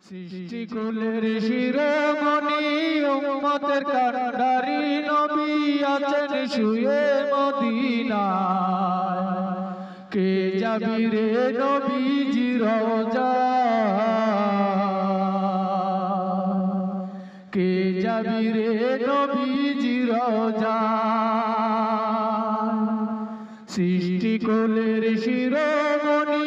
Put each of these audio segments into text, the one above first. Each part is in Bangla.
সৃষ্টিকুলের শিরোমণি উম্মতের কান্ডারি নবী আছেন শুয়ে মদিনায়। কে যাবি রে নবীজি রওজায়, কে যাবি রে নবীজি রওজায়। সৃষ্টিকুলের শিরোমণি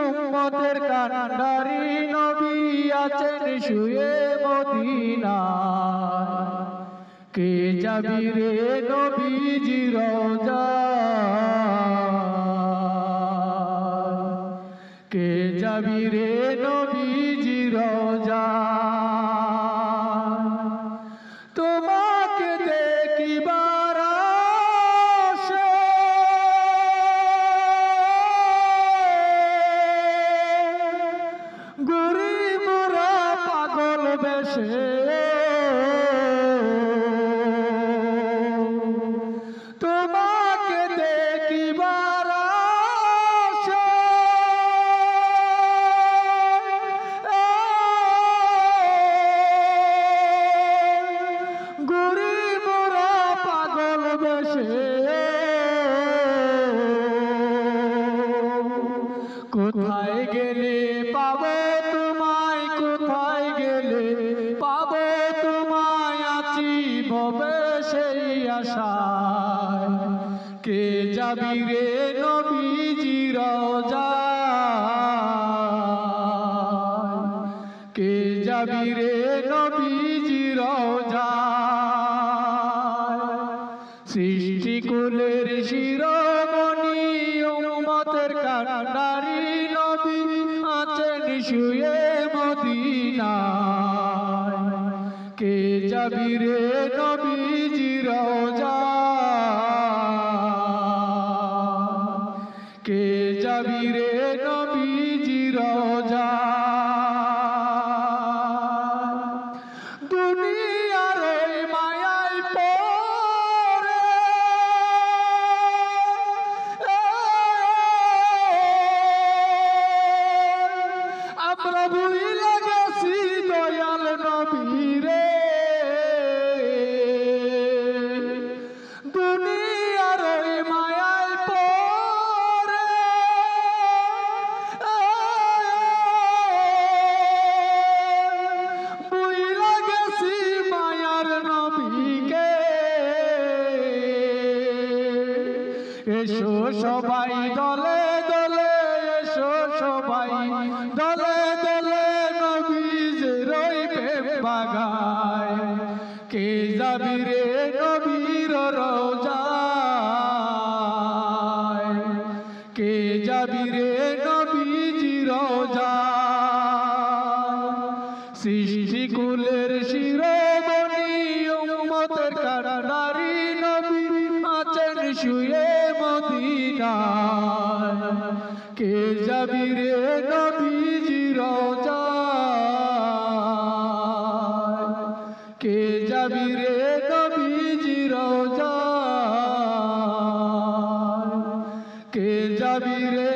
উম্মতের কান্ডারি নবী আছেন শুয়ে মদিনায়। কে যাবি রে নবীজি রওজায়, কে যাবি রে নবীজি রওজায়। তোমাকে দেখিবার আশে ঘুরি মোরা পাগল বেশে, তোমাকে দেখিবার আশে ঘুরি মোরা পাগল বেশে। কোথায় গেলে পাবো তোমায়, কোথায় গেলে পাবো তোমায়, আছি ভবে সেই আশায়। কে যাবি রে নবীজি রওজায়, কে যাবি রে নবীজি রওজায়। সৃষ্টিকুলের শিরোমণি উম্মতের কান্ডারি নবী আছেন শুয়ে মদিনায়। কে যাবি রে নবীজি রওজায়, কে যাবি রে নবীজি রওজায়। দুনিয়ার ওই মায়ায় পড়ে আমরা ভুইলা গেছি দয়াল নবীরে। দুনিয়ার ওই মায়ায় পড়ে ভুইলা গেছি মায়ার নবীকে। এসো সবাই দলে দলে, এসো সবাই দলে দলে নবীজির ওই প্রেম বাগায়। কে যাবি রে নবীর রওজায়, কে যাবি রে নবীজি রওজায়। সৃষ্টিকুলের শিরোমণি উম্মতের কান্ডারি নবী আছেন শুয়ে মদিনায়। কে যাবি রে নবীজি রওজায়, কে যাবি রে নবীজি রওজায়, কে যাবি রে